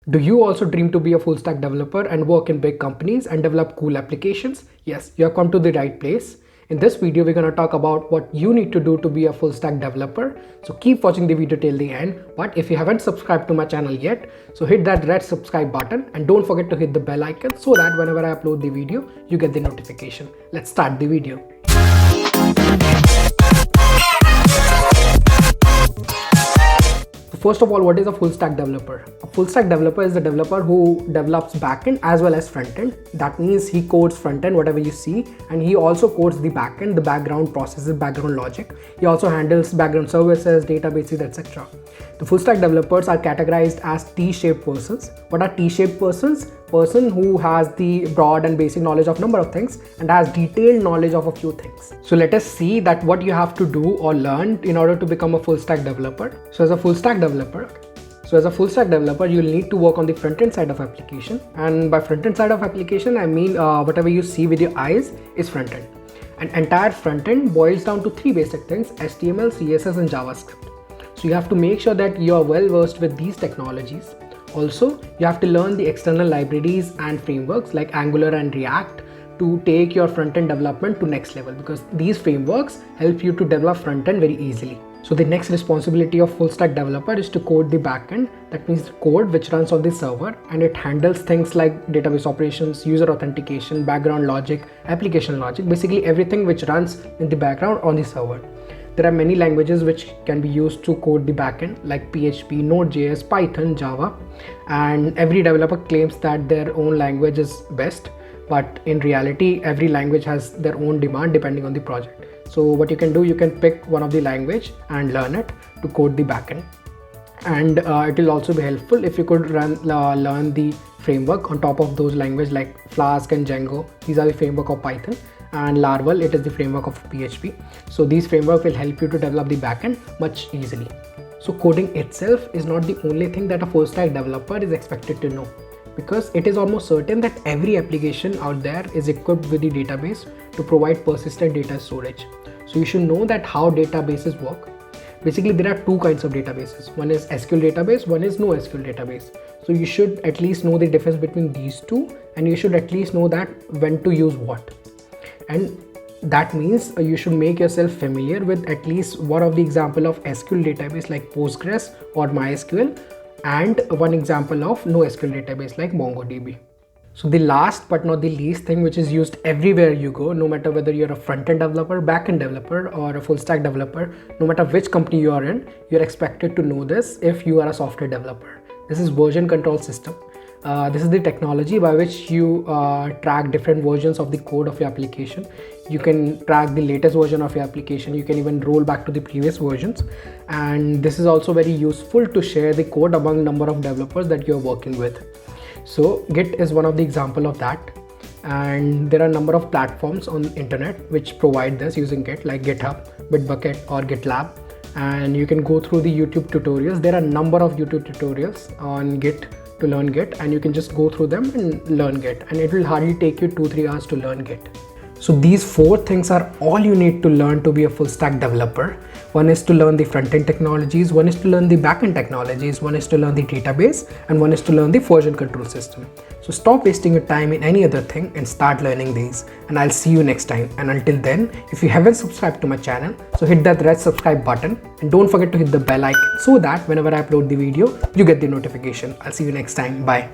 Do you also dream to be a full stack developer and work in big companies and develop cool applications? Yes, you have come to the right place. In this video, we're going to talk about what you need to do to be a full stack developer. So keep watching the video till the end. But if you haven't subscribed to my channel yet, so hit that red subscribe button and don't forget to hit the bell icon so that whenever I upload the video, you get the notification. Let's start the video. First of all, what is a full stack developer? A full stack developer is the developer who develops backend as well as frontend. That means he codes frontend, whatever you see, and he also codes the backend, the background processes, background logic. He also handles background services, databases, etc. The full stack developers are categorized as T-shaped persons. What are T-shaped persons? Person who has the broad and basic knowledge of number of things and has detailed knowledge of a few things. So let us see that what you have to do or learn in order to become a full stack developer. So as a full stack developer, you'll need to work on the front end side of application. And by front end side of application, I mean whatever you see with your eyes is front end. An entire front end boils down to three basic things: HTML, CSS and JavaScript. So you have to make sure that you are well versed with these technologies. Also, you have to learn the external libraries and frameworks like Angular and React to take your front-end development to next level, because these frameworks help you to develop front-end very easily. So the next responsibility of full stack developer is to code the backend. That means the code which runs on the server, and it handles things like database operations, user authentication, background logic, application logic, basically everything which runs in the background on the server. There are many languages which can be used to code the backend like PHP, Node.js, Python, Java, and every developer claims that their own language is best, but in reality every language has their own demand depending on the project. So what you can do, you can pick one of the language and learn it to code the backend, and it will also be helpful if you could learn the framework on top of those languages like Flask and Django. These are the framework of Python, and Laravel, it is the framework of PHP. So these framework will help you to develop the backend much easily. So coding itself is not the only thing that a full stack developer is expected to know, because it is almost certain that every application out there is equipped with the database to provide persistent data storage. So you should know that how databases work. Basically, there are two kinds of databases. One is SQL database, one is no SQL database. So you should at least know the difference between these two, and you should at least know that when to use what. And that means you should make yourself familiar with at least one of the example of SQL database like Postgres or MySQL, and one example of NoSQL database like MongoDB. So the last but not the least thing, which is used everywhere you go, no matter whether you're a front-end developer, back-end developer or a full stack developer, no matter which company you are in, you're expected to know this if you are a software developer. This is version control system. This is the technology by which you track different versions of the code of your application. You can track the latest version of your application. You can even roll back to the previous versions. And this is also very useful to share the code among number of developers that you're working with. So Git is one of the example of that. And there are a number of platforms on the internet which provide this using Git, like GitHub, Bitbucket or GitLab. And you can go through the YouTube tutorials. There are a number of YouTube tutorials on Git to learn Git, and you can just go through them and learn Git, and it will hardly take you 2-3 hours to learn Git. So these four things are all you need to learn to be a full stack developer. One is to learn the front-end technologies, one is to learn the back-end technologies, one is to learn the database, and one is to learn the version control system. So stop wasting your time in any other thing and start learning these, and I'll see you next time. And until then, if you haven't subscribed to my channel, so hit that red subscribe button and don't forget to hit the bell icon so that whenever I upload the video, you get the notification. I'll see you next time. Bye.